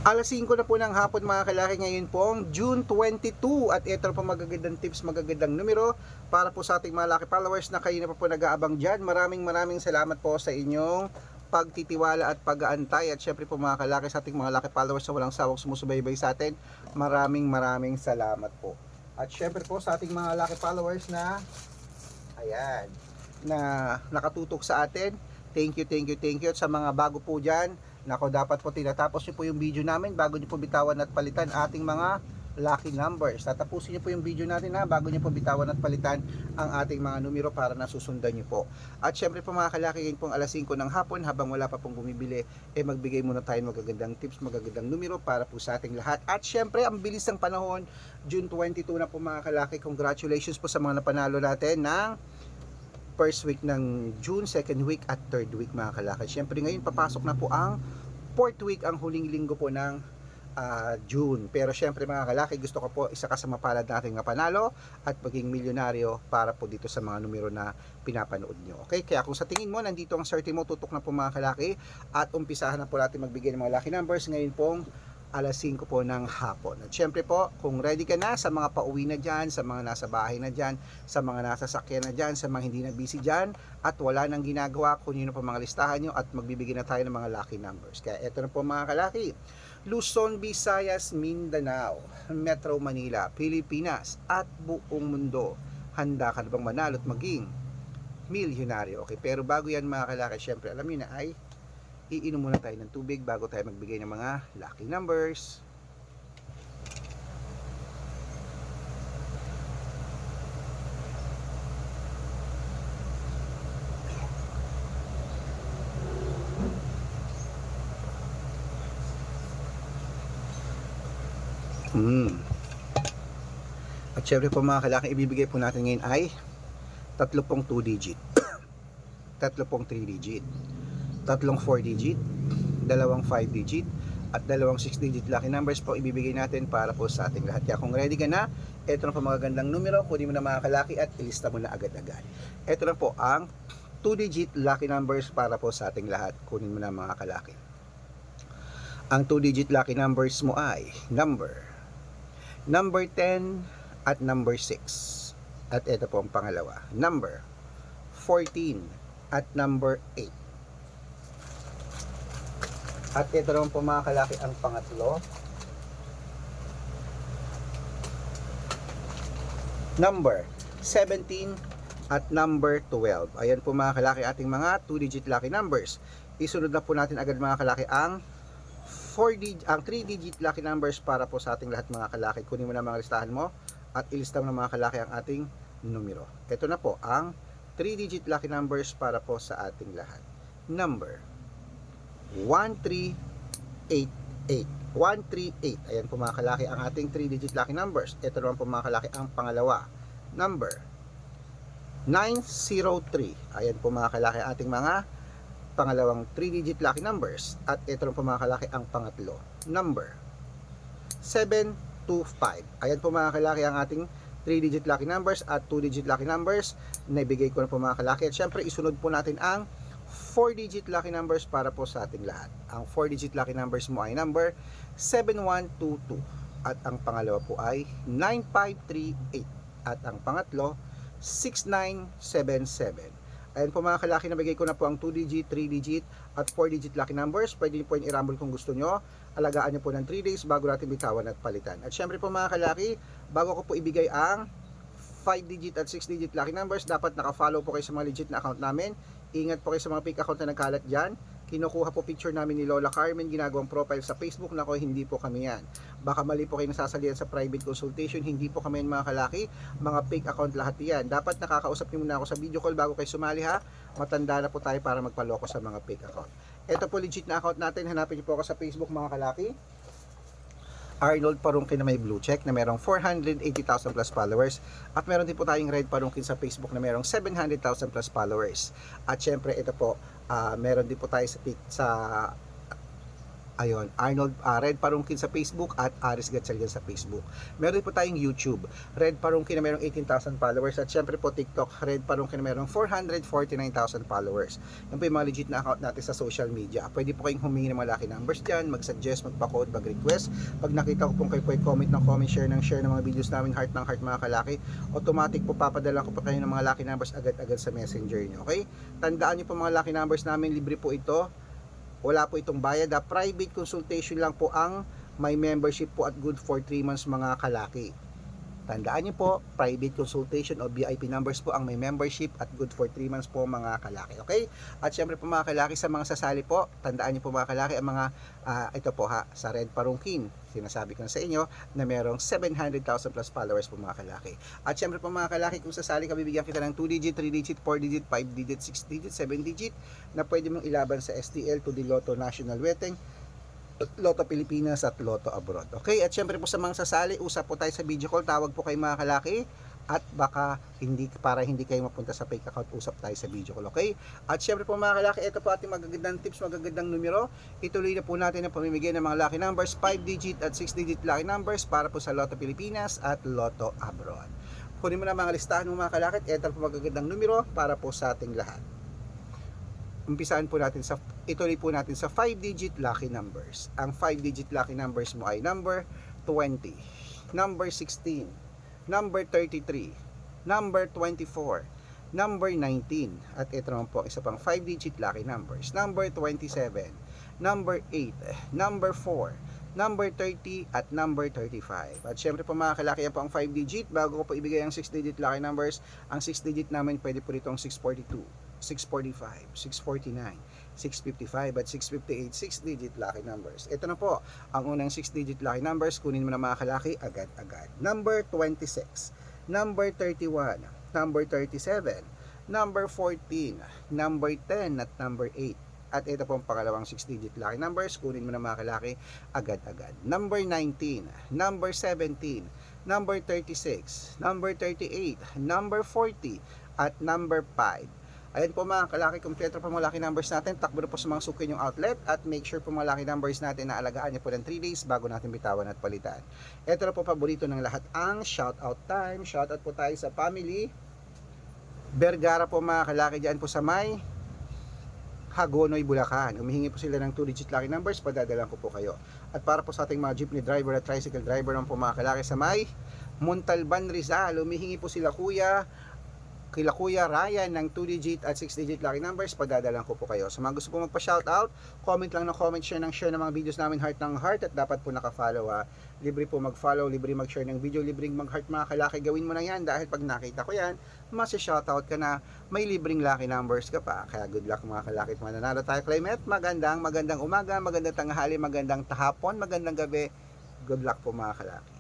Alas 5 na po ng hapon mga kalaki, ngayon pong June 22 at ito po magagandang tips, magagandang numero para po sa ating mga laki followers na kayo na po nag-aabang dyan. Maraming salamat po sa inyong pagtitiwala at pag-aantay at syempre po mga kalaki sa ating mga laki followers na walang sawang sumusubaybay sa atin. Maraming salamat po. At syempre po sa ating mga laki followers na ayan, na nakatutok sa atin. Thank you. At sa mga bago po dyan, nako, dapat po tinatapos nyo po yung video namin bago nyo po bitawan at palitan ating mga lucky numbers. Tatapusin nyo po yung video natin bago nyo po bitawan at palitan ang ating mga numero para nasusundan nyo po. At syempre po mga kalaki, ngayon pong alas 5 ng hapon, habang wala pa pong bumibili, magbigay muna tayo ng magagandang tips, magagandang numero para po sa ating lahat. At syempre, ang bilis ng panahon, June 22 na po mga kalaki. Congratulations po sa mga napanalo natin ng first week ng June, second week at third week mga kalaki. Siyempre ngayon papasok na po ang fourth week, ang huling linggo po ng June. Pero siyempre mga kalaki, gusto ko po isa ka sa mapalad nating panalo at maging milyonaryo para po dito sa mga numero na pinapanood nyo. Okay? Kaya kung sa tingin mo nandito ang swerte mo, tutok na po mga kalaki at umpisahan na po natin magbigay ng mga lucky numbers ngayon pong alas 5 po ng hapon. At syempre po, kung ready ka na sa mga pauwi na dyan, sa mga nasa bahay na dyan, sa mga nasa sakyan na dyan, sa mga hindi na busy dyan, at wala nang ginagawa, kunin na po mga listahan nyo at magbibigay na tayo ng mga lucky numbers. Kaya eto na po mga kalaki. Luzon, Visayas, Mindanao, Metro Manila, Pilipinas, at buong mundo. Handa ka na bang manalo at maging milyonaryo? Okay, pero bago yan mga kalaki, syempre alam nyo na ay iinom muna tayo ng tubig bago tayo magbigay ng mga lucky numbers. At syempre po mga kalaki, ibibigay po natin ngayon ay tatlo pong 2 digit, tatlo pong 3 digit, tatlong 4 digit, dalawang 5 digit, at dalawang 6 digit lucky numbers po ibibigay natin para po sa ating lahat. Kaya kung ready ka na, ito na po mga gandang numero, kunin mo na mga kalaki at ilista mo na agad-agad. Ito na po ang 2 digit lucky numbers para po sa ating lahat. Kunin mo na mga kalaki. Ang 2 digit lucky numbers mo ay number 10 at number 6. At ito po ang pangalawa, number 14 at number 8. At ito naman po mga kalaki ang pangatlo, number 17 at number 12. Ayan po mga kalaki ating mga 2 digit lucky numbers. Isunod na po natin agad mga kalaki ang 3 digit lucky numbers para po sa ating lahat mga kalaki. Kunin mo na mga listahan mo at ilista mo na mga kalaki ang ating numero. Ito na po ang 3 digit lucky numbers para po sa ating lahat. Number 138. 138. Ayan po mga kalaki ang ating 3 digit lucky numbers. Ito naman po mga kalaki ang pangalawa, number 903. Ayan po mga kalaki ating mga pangalawang 3 digit lucky numbers. At ito naman po mga kalaki ang pangatlo, number 725. Ayan po mga kalaki ang ating 3 digit lucky numbers at 2 digit lucky numbers. Naibigay ko na po mga kalaki. At syempre isunod po natin ang 4 digit lucky numbers para po sa ating lahat. Ang 4 digit lucky numbers mo ay number 7122 at ang pangalawa po ay 9538 at ang pangatlo 6977. Ayan po mga kalaki, nabigay ko na po ang 2 digit, 3 digit at 4 digit lucky numbers. Pwede niyo po yung i-rumble kung gusto nyo. Alagaan nyo po ng 3 days bago natin bitawan at palitan. At syempre po mga kalaki, bago ko po ibigay ang 5 digit at 6 digit lucky numbers, dapat naka-follow po kayo sa mga legit na account namin. Ingat po kayo sa mga fake account na nagkalat dyan. Kinukuha po picture namin ni Lola Carmen, ginagawang profile sa Facebook. Nako, hindi po kami yan. Baka mali po kayo nasasalihan sa private consultation. Hindi po kami yan mga kalaki. Mga fake account lahat yan. Dapat nakakausap niyo muna ako sa video call bago kayo sumali ha. Matanda na po tayo para magpaloko sa mga fake account. Ito po legit na account natin. Hanapin niyo po ako sa Facebook mga kalaki. Arnold Parungkin na may blue check na merong 480,000 plus followers. At meron din po tayong Red Parungkin sa Facebook na merong 700,000 plus followers. At syempre ito po, meron din po tayo sa Ayun, Red Parungkin sa Facebook at Aris Gatchalian sa Facebook. Meron po tayong YouTube, Red Parungkin na merong 18,000 followers, at syempre po TikTok, Red Parungkin na merong 449,000 followers. Yan po yung mga legit na account natin sa social media. Pwede po kayong humingi ng mga lucky numbers dyan, mag-suggest, magpa-code, mag-request. Pag nakita ko pong kayo po comment ng comment, share ng mga videos namin, heart ng heart mga kalaki, automatic po papadala ko po kayo ng mga lucky numbers agad-agad sa messenger nyo. Okay? Tandaan nyo po mga lucky numbers namin, libre po ito. Wala po itong bayad. Private consultation lang po ang may membership po at good for 3 months mga kalaki. Tandaan niyo po, private consultation o VIP numbers po ang may membership at good for 3 months po mga kalaki. Okay? At syempre po mga kalaki, sa mga sasali po, tandaan niyo po mga kalaki, ang mga ito po sa Red Parungkin, sinasabi ko na sa inyo na merong 700,000 plus followers po mga kalaki. At syempre po mga kalaki, kung sasali ka, bibigyan kita ng 2 digit, 3 digit, 4 digit, 5 digit, 6 digit, 7 digit na pwede mong ilaban sa STL to the Lotto National Weteng, Lotto Pilipinas at Lotto Abroad. Okay? At syempre po sa mga sasali, usap po tayo sa video call, tawag po kayo mga kalaki, at baka para hindi kayo mapunta sa fake account, usap tayo sa video call. Okay? At syempre po mga kalaki, ito po ating magagandang tips, magagandang numero. Ituloy na po natin ang pamimigay ng mga lucky numbers, 5 digit at 6 digit lucky numbers para po sa Lotto Pilipinas at Lotto Abroad. Kunin mo na mga listahan ng mga kalaki, ito po magagandang numero para po sa ating lahat. Umpisaan po natin ituloy po natin sa 5 digit lucky numbers. Ang 5 digit lucky numbers mo ay number 20, number 16, number 33, number 24, number 19, at ito naman po isa pang 5 digit lucky numbers, number 27, number 8, number 4, number 30 at number 35. At syempre po mga kalaki, yan po ang 5 digit. Bago ko po ibigay ang 6 digit lucky numbers, ang 6 digit namin pwede po ditong 642, 645, 649, 655 at 658, 6 digit lucky numbers. Ito na po ang unang 6 digit lucky numbers. Kunin mo na mga kalaki agad-agad. Number 26, number 31, number 37, number 14, number 10 at number 8. At ito po ang pangalawang 6 digit lucky numbers. Kunin mo na mga kalaki agad-agad. Number 19, number 17, number 36, number 38, number 40 at number 5. Ayan po mga kalaki, kompleto po mga lucky numbers natin. Takbo na po sa mga suki yung outlet at make sure po mga lucky numbers natin na alagaan niyo po ng 3 days bago natin bitawan at palitan. Ito na po paborito ng lahat, ang shoutout time. Shoutout po tayo sa family Vergara po mga kalaki, dyan po sa may Hagonoy, Bulacan. Humihingi po sila ng 2 digit lucky numbers, padadalan ko po kayo. At para po sa ating mga jeepney driver at tricycle driver naman po mga kalaki sa may Montalban, Rizal, humihingi po sila kila Kuya Ryan ng 2 digit at 6 digit lucky numbers, padadalan ko po kayo. Sa mga gusto po magpa-shoutout, comment lang ng comment, share ng mga videos namin, heart ng heart, at dapat po naka-follow ha. Libre po mag-follow, libre mag-share ng video, libreng mag-heart mga kalaki. Gawin mo na yan dahil pag nakita ko yan, masi-shoutout ka na, may libreng lucky numbers ka pa. Kaya good luck mga kalaki. Mananalo tayo, Climate. Magandang umaga, magandang tanghali, magandang tahapon, magandang gabi. Good luck po mga kalaki.